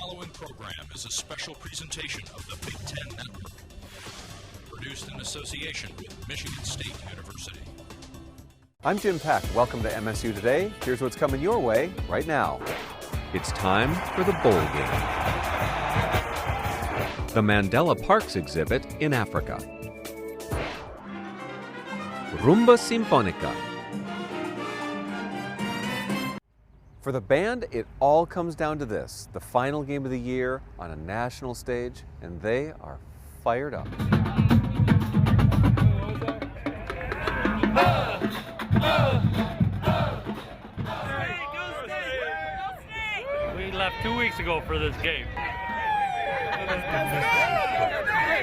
following program is a special presentation of the Big Ten Network, produced in association with Michigan State University. I'm Jim Peck. Welcome to MSU Today. Here's what's coming your way right now. It's time for the bowl game. The Mandela Parks exhibit in Africa. Rumba Sinfónica. For the band, it all comes down to this, the final game of the year on a national stage, and they are fired up. We left 2 weeks ago for this game.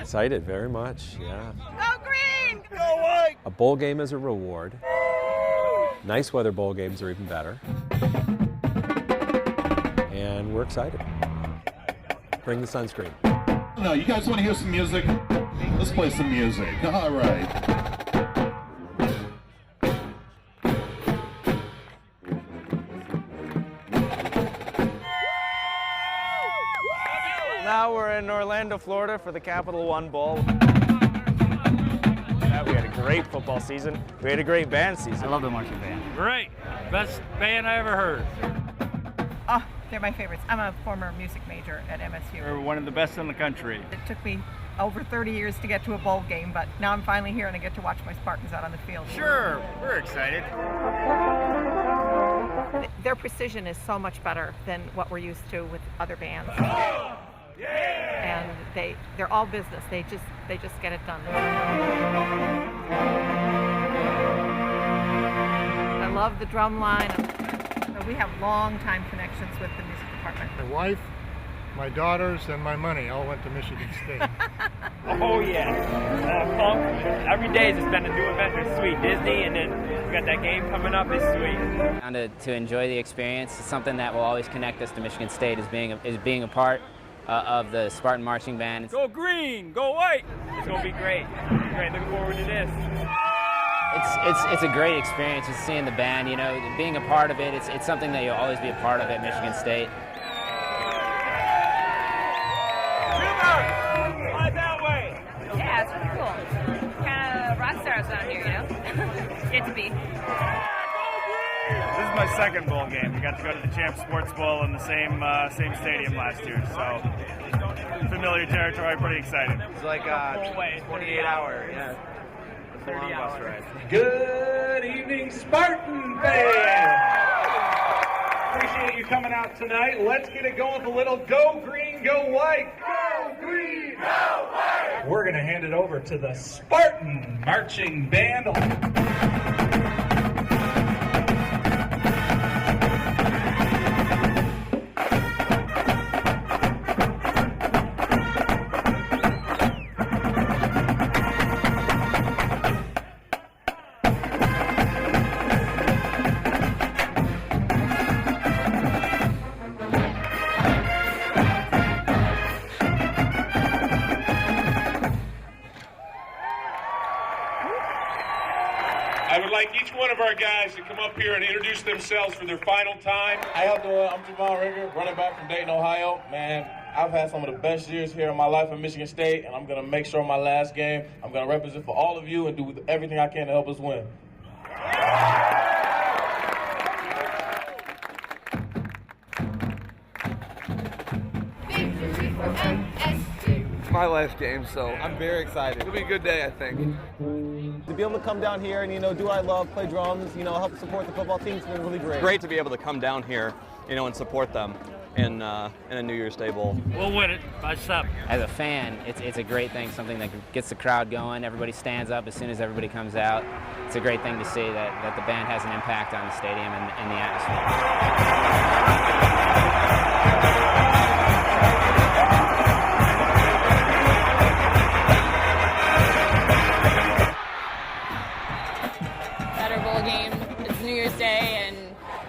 Excited, very much, yeah. Go green! Go white! A bowl game is a reward. Nice weather bowl games are even better. And we're excited. Bring the sunscreen. No, you guys want to hear some music? Let's play some music. All right. Now we're in Orlando, Florida for the Capital One Bowl. We had a great football season. We had a great band season. I love the marching band. Great. Best band I ever heard. Oh, they're my favorites. I'm a former music major at MSU. They're one of the best in the country. It took me over 30 years to get to a bowl game, but now I'm finally here and I get to watch my Spartans out on the field. Sure, we're excited. Their precision is so much better than what we're used to with other bands. And they're all business. They just get it done. I love the drum line. We have long-time connections with the music department. My wife, my daughters, and my money all went to Michigan State. Oh yeah. Every day is spend a new event is sweet. Disney, and then we got that game coming up is sweet. To enjoy the experience, it's something that will always connect us to Michigan State is being a part of the Spartan Marching Band. Go green, go white. It's gonna be great. Great, looking forward to this. It's a great experience just seeing the band, you know, being a part of it. It's something that you'll always be a part of at Michigan State. That way. Yeah, it's really cool. Kind of rock stars around here, you know? Get to be. This is my second bowl game. We got to go to the Champ Sports Bowl in the same stadium last year, so familiar territory, pretty excited. It's like a 28-hour. Yeah. 30 hours. Ride. Good evening, Spartan fans! Appreciate you coming out tonight. Let's get it going with a little Go Green, Go White. Go Green, Go White! We're going to hand it over to the Spartan Marching Band. I would like each one of our guys to come up here and introduce themselves for their final time. How y'all doing? I'm Javon Rigger, running back from Dayton, Ohio. Man, I've had some of the best years here in my life at Michigan State, and I'm going to make sure my last game, I'm going to represent for all of you and do everything I can to help us win. My last game, so I'm very excited. It'll be a good day, I think. To be able to come down here and, you know, do what I love, play drums, you know, help support the football team, it's been really great. It's great to be able to come down here, you know, and support them in a New Year's Day Bowl. We'll win it by 7. As a fan, it's a great thing, something that gets the crowd going. Everybody stands up as soon as everybody comes out. It's a great thing to see that the band has an impact on the stadium and the atmosphere. Game. It's New Year's Day and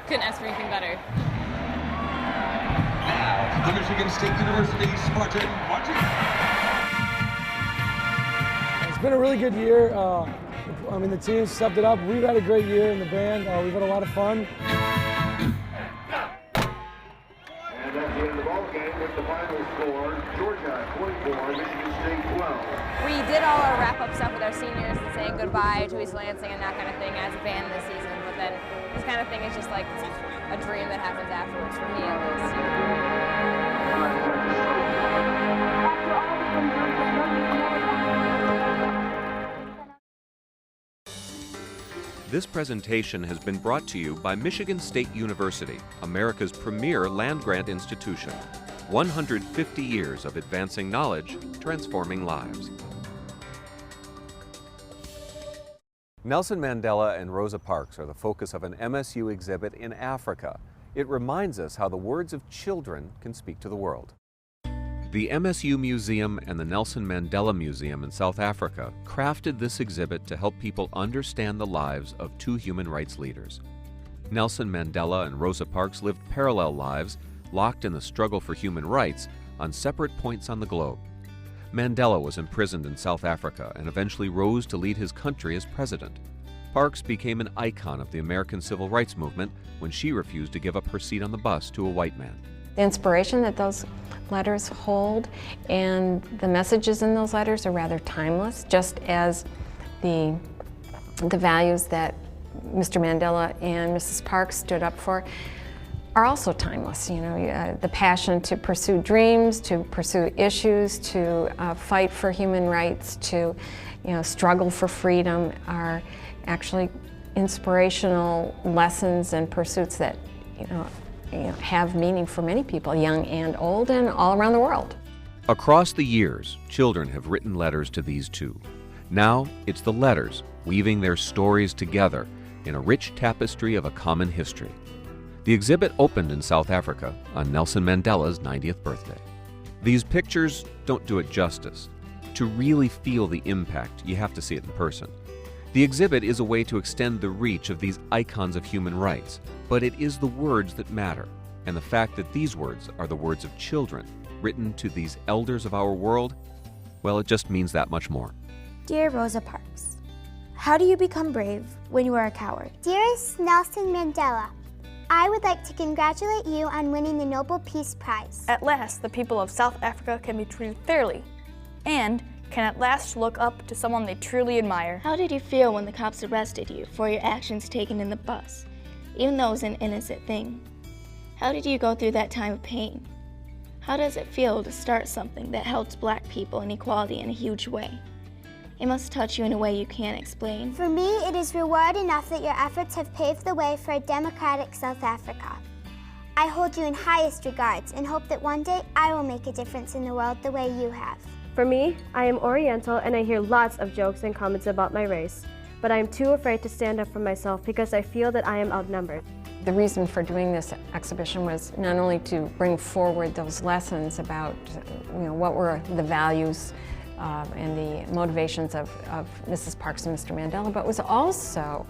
couldn't ask for anything better. Now, the Michigan State University Spartan Marching. It's been a really good year. I mean, the team stepped it up. We've had a great year in the band. We've had a lot of fun. And the ball game with the final score, Georgia 24, Michigan State 12. We did all our wrap-up stuff with our seniors and saying goodbye to East Lansing and that kind of thing as a band this season, but then this kind of thing is just like a dream that happens afterwards, for me at least. This presentation has been brought to you by Michigan State University, America's premier land-grant institution. 150 years of advancing knowledge, transforming lives. Nelson Mandela and Rosa Parks are the focus of an MSU exhibit in Africa. It reminds us how the words of children can speak to the world. The MSU Museum and the Nelson Mandela Museum in South Africa crafted this exhibit to help people understand the lives of two human rights leaders. Nelson Mandela and Rosa Parks lived parallel lives, locked in the struggle for human rights on separate points on the globe. Mandela was imprisoned in South Africa and eventually rose to lead his country as president. Parks became an icon of the American civil rights movement when she refused to give up her seat on the bus to a white man. The inspiration that those letters hold and the messages in those letters are rather timeless, just as the values that Mr. Mandela and Mrs. Parks stood up for are also timeless. You know, the passion to pursue dreams, to pursue issues, to fight for human rights, to struggle for freedom are actually inspirational lessons and pursuits that have meaning for many people, young and old, and all around the world. Across the years, children have written letters to these two. Now, it's the letters weaving their stories together in a rich tapestry of a common history. The exhibit opened in South Africa on Nelson Mandela's 90th birthday. These pictures don't do it justice. To really feel the impact, you have to see it in person. The exhibit is a way to extend the reach of these icons of human rights, but it is the words that matter, and the fact that these words are the words of children, written to these elders of our world, well, it just means that much more. Dear Rosa Parks, how do you become brave when you are a coward? Dearest Nelson Mandela, I would like to congratulate you on winning the Nobel Peace Prize. At last, the people of South Africa can be treated fairly, and can at last look up to someone they truly admire. How did you feel when the cops arrested you for your actions taken in the bus, even though it was an innocent thing? How did you go through that time of pain? How does it feel to start something that helps Black people and equality in a huge way? It must touch you in a way you can't explain. For me, it is reward enough that your efforts have paved the way for a democratic South Africa. I hold you in highest regards and hope that one day I will make a difference in the world the way you have. For me, I am Oriental and I hear lots of jokes and comments about my race, but I am too afraid to stand up for myself because I feel that I am outnumbered. The reason for doing this exhibition was not only to bring forward those lessons about what were the values and the motivations of Mrs. Parks and Mr. Mandela, but was also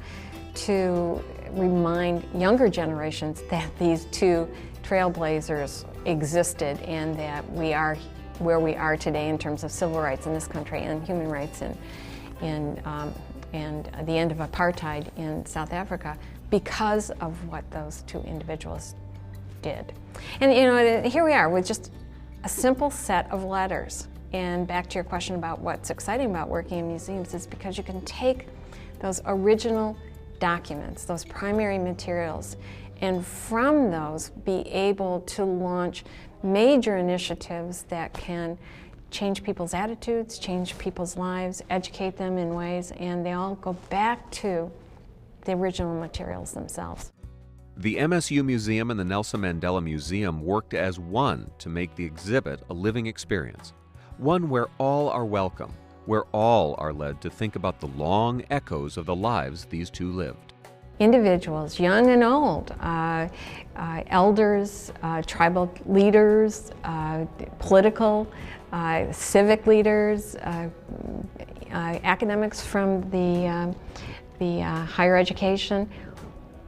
to remind younger generations that these two trailblazers existed and that we are where we are today in terms of civil rights in this country and human rights and the end of apartheid in South Africa because of what those two individuals did. And here we are with just a simple set of letters. And back to your question about what's exciting about working in museums is because you can take those original documents, those primary materials, and from those be able to launch major initiatives that can change people's attitudes, change people's lives, educate them in ways, and they all go back to the original materials themselves. The MSU Museum and the Nelson Mandela Museum worked as one to make the exhibit a living experience, one where all are welcome, where all are led to think about the long echoes of the lives these two lived. Individuals, young and old, elders, tribal leaders, political, civic leaders, academics from the higher education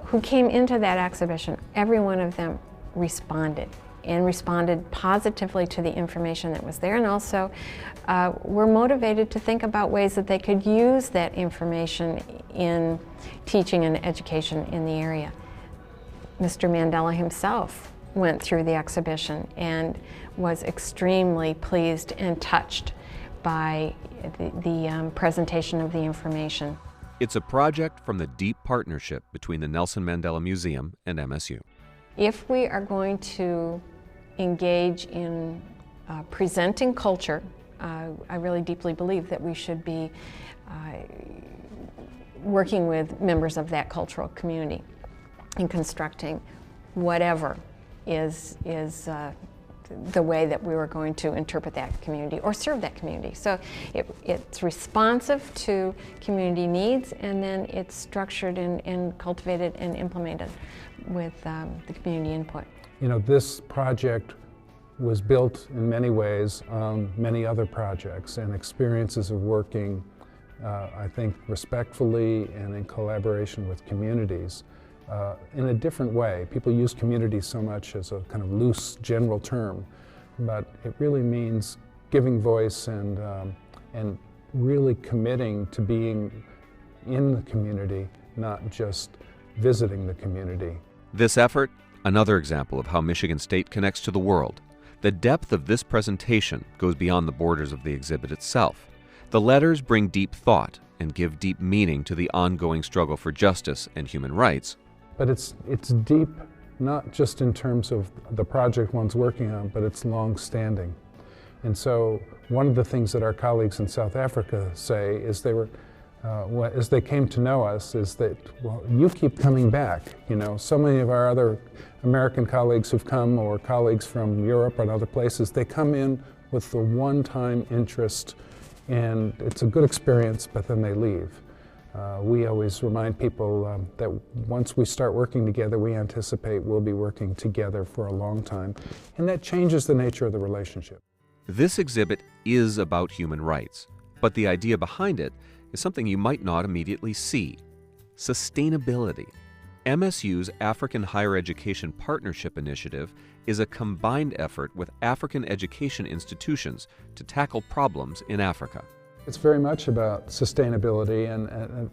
who came into that exhibition. Every one of them responded and responded positively to the information that was there, and also were motivated to think about ways that they could use that information in teaching and education in the area. Mr. Mandela himself went through the exhibition and was extremely pleased and touched by the presentation of the information. It's a project from the deep partnership between the Nelson Mandela Museum and MSU. If we are going to engage in presenting culture, I really deeply believe that we should be working with members of that cultural community in constructing whatever is the way that we were going to interpret that community or serve that community. So it's responsive to community needs, and then it's structured and cultivated and implemented with the community input. You know, this project was built in many ways on many other projects and experiences of working, I think, respectfully and in collaboration with communities. In a different way. People use community so much as a kind of loose general term, but it really means giving voice and really committing to being in the community, not just visiting the community. This effort, another example of how Michigan State connects to the world. The depth of this presentation goes beyond the borders of the exhibit itself. The letters bring deep thought and give deep meaning to the ongoing struggle for justice and human rights. But it's deep, not just in terms of the project one's working on, but it's long-standing. And so one of the things that our colleagues in South Africa say is as they came to know us, is that, well, you keep coming back. You know, so many of our other American colleagues who've come, or colleagues from Europe and other places, they come in with the one-time interest, and it's a good experience, but then they leave. We always remind people that once we start working together, we anticipate we'll be working together for a long time, and that changes the nature of the relationship. This exhibit is about human rights, but the idea behind it is something you might not immediately see: sustainability. MSU's African Higher Education Partnership Initiative is a combined effort with African education institutions to tackle problems in Africa. It's very much about sustainability, and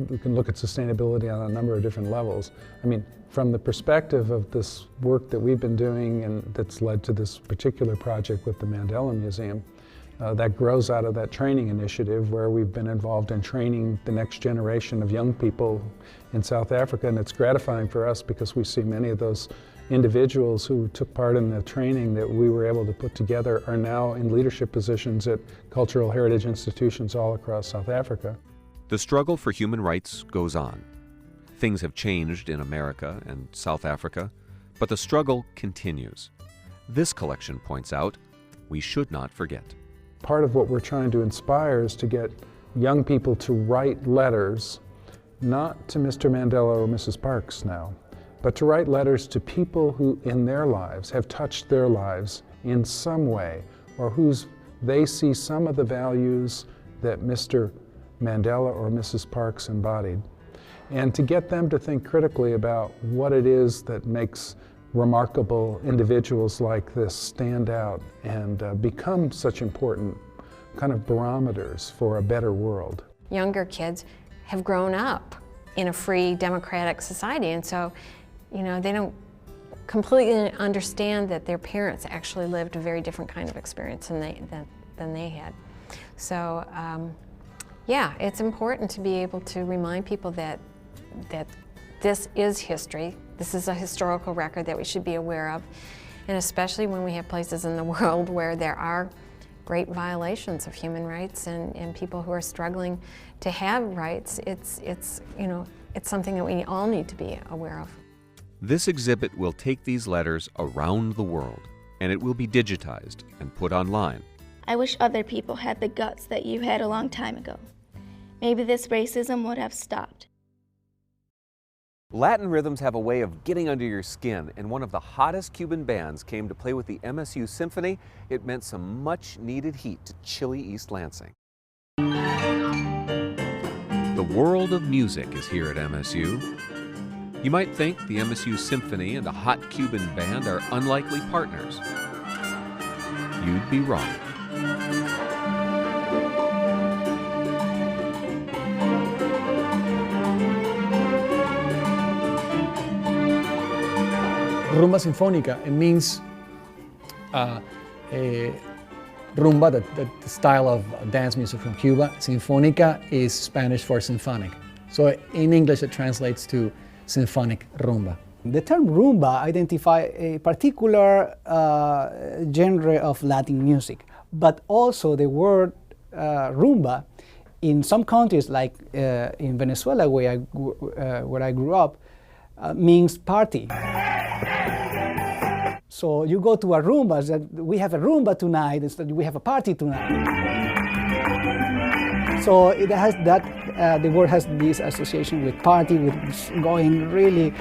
we can look at sustainability on a number of different levels. I mean, from the perspective of this work that we've been doing and that's led to this particular project with the Mandela Museum, that grows out of that training initiative where we've been involved in training the next generation of young people in South Africa, and it's gratifying for us because we see many of those individuals who took part in the training that we were able to put together are now in leadership positions at cultural heritage institutions all across South Africa. The struggle for human rights goes on. Things have changed in America and South Africa, but the struggle continues. This collection points out we should not forget. Part of what we're trying to inspire is to get young people to write letters, not to Mr. Mandela or Mrs. Parks now, but to write letters to people who in their lives have touched their lives in some way, or they see some of the values that Mr. Mandela or Mrs. Parks embodied, and to get them to think critically about what it is that makes remarkable individuals like this stand out and become such important kind of barometers for a better world. Younger kids have grown up in a free democratic society, and so you know, they don't completely understand that their parents actually lived a very different kind of experience than they had. So, yeah, it's important to be able to remind people that this is history. This is a historical record that we should be aware of, and especially when we have places in the world where there are great violations of human rights and people who are struggling to have rights. It's something that we all need to be aware of. This exhibit will take these letters around the world, and it will be digitized and put online. I wish other people had the guts that you had a long time ago. Maybe this racism would have stopped. Latin rhythms have a way of getting under your skin, and one of the hottest Cuban bands came to play with the MSU Symphony. It meant some much-needed heat to chilly East Lansing. The world of music is here at MSU. You might think the MSU Symphony and a hot Cuban band are unlikely partners. You'd be wrong. Rumba Sinfónica, it means rumba, the style of dance music from Cuba. Sinfónica is Spanish for symphonic. So in English it translates to symphonic rumba. The term rumba identifies a particular genre of Latin music, but also the word rumba in some countries, like in Venezuela, where I grew up, means party. So you go to a rumba, that we have a rumba tonight, instead we have a party tonight. So it has that, the word has this association with party, with going really,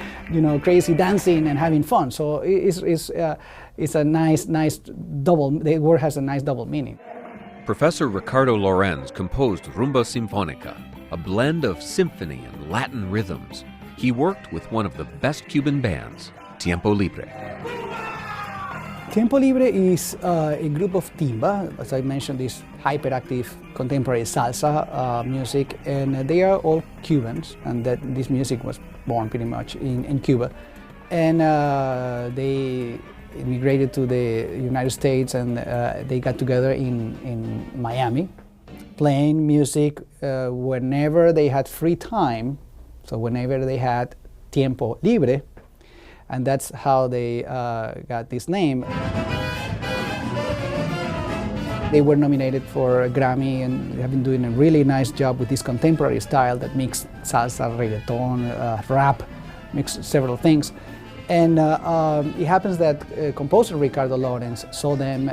crazy dancing and having fun. So it's a nice double, the word has a nice double meaning. Professor Ricardo Lorenz composed Rumba Sinfónica, a blend of symphony and Latin rhythms. He worked with one of the best Cuban bands, Tiempo Libre. Tiempo Libre is a group of timba, as I mentioned, this hyperactive contemporary salsa music, and they are all Cubans, and that this music was born pretty much in Cuba. And they immigrated to the United States, and they got together in Miami, playing music whenever they had free time, so whenever they had Tiempo Libre, and that's how they got this name. They were nominated for a Grammy and have been doing a really nice job with this contemporary style that mixes salsa, reggaeton, rap, mixed several things. And it happens that composer Ricardo Lorenz saw them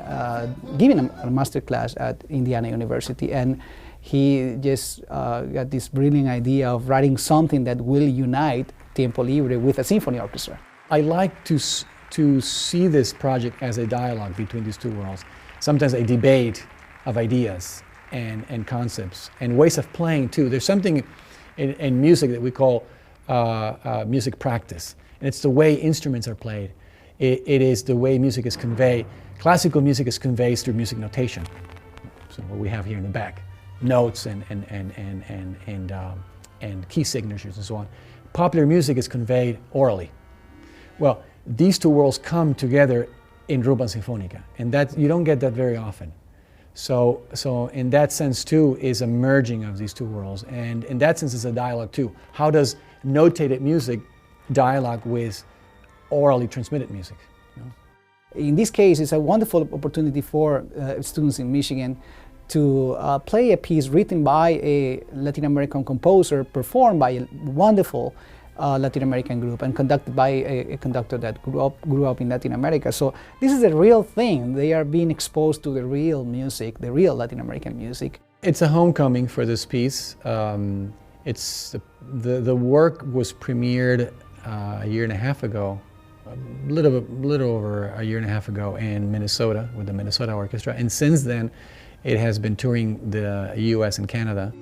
giving a master class at Indiana University, and he just got this brilliant idea of writing something that will unite Tiempo Libre with a symphony orchestra. I like to see this project as a dialogue between these two worlds, sometimes a debate of ideas and concepts and ways of playing too. There's something in music that we call music practice, and it's the way instruments are played. It is the way music is conveyed. Classical music is conveyed through music notation, so what we have here in the back, notes and key signatures and so on. Popular music is conveyed orally. Well, these two worlds come together in Rumba Sinfónica, and that you don't get that very often. So in that sense too is a merging of these two worlds, and in that sense is a dialogue too. How does notated music dialogue with orally transmitted music? In this case, it's a wonderful opportunity for students in Michigan to play a piece written by a Latin American composer, performed by a wonderful Latin American group, and conducted by a conductor that grew up in Latin America. So this is a real thing. They are being exposed to the real music, the real Latin American music. It's a homecoming for this piece. It's the work was premiered a year and a half ago, a little over a year and a half ago in Minnesota with the Minnesota Orchestra, and since then it has been touring the US and Canada.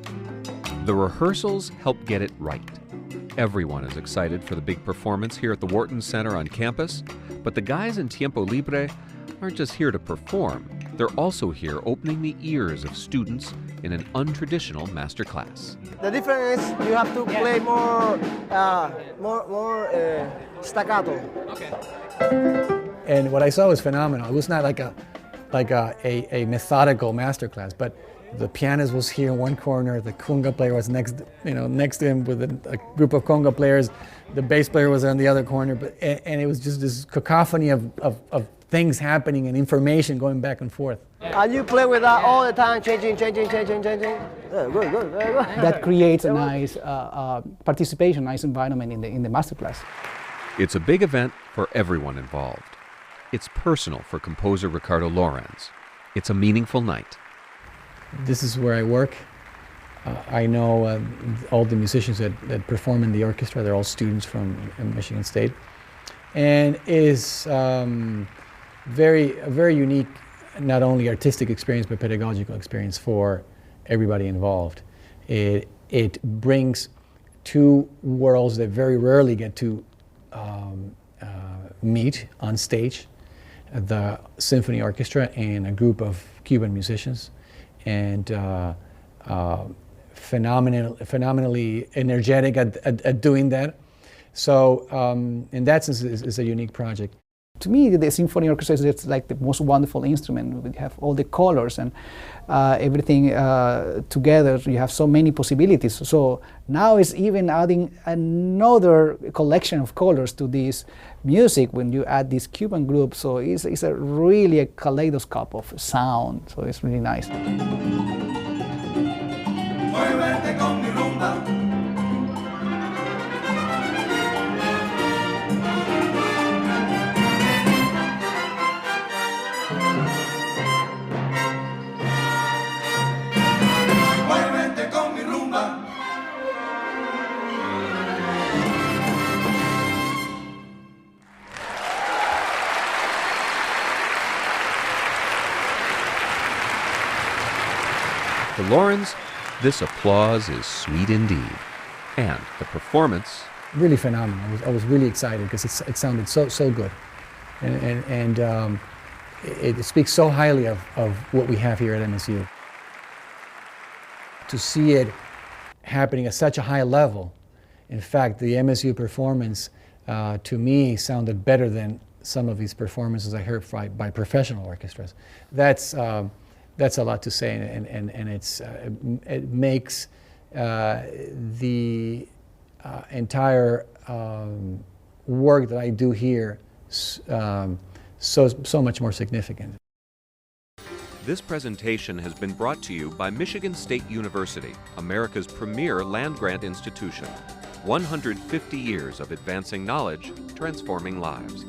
The rehearsals help get it right. Everyone is excited for the big performance here at the Wharton Center on campus, but the guys in Tiempo Libre aren't just here to perform. They're also here opening the ears of students in an untraditional master class. The difference is you have to play more staccato. Okay. And what I saw was phenomenal. It was not like a methodical master class, but the pianist was here in one corner, the conga player was next to him with a group of conga players, the bass player was on the other corner, and it was just this cacophony of things happening and information going back and forth. And you play with that all the time, changing. Good. That creates a nice participation, nice environment in the masterclass. It's a big event for everyone involved. It's personal for composer Ricardo Lorenz. It's a meaningful night. This is where I work. I know all the musicians that perform in the orchestra. They're all students from Michigan State. And it is a very unique, not only artistic experience, but pedagogical experience for everybody involved. It brings two worlds that very rarely get to meet on stage. The symphony orchestra and a group of Cuban musicians, and phenomenally energetic at doing that. So in that sense, it's a unique project. To me, the symphony orchestra is like the most wonderful instrument. We have all the colors and everything together. You have so many possibilities. So now it's even adding another collection of colors to this music when you add this Cuban group. So it's really a kaleidoscope of sound. So it's really nice. Muévete con mi rumba. To Lawrence, this applause is sweet indeed. And the performance... Really phenomenal. I was really excited because it sounded so good. And it speaks so highly of what we have here at MSU. To see it happening at such a high level, in fact, the MSU performance to me sounded better than some of these performances I heard by professional orchestras. That's a lot to say, and it makes the entire work that I do here so much more significant. This presentation has been brought to you by Michigan State University, America's premier land-grant institution. 150 years of advancing knowledge, transforming lives.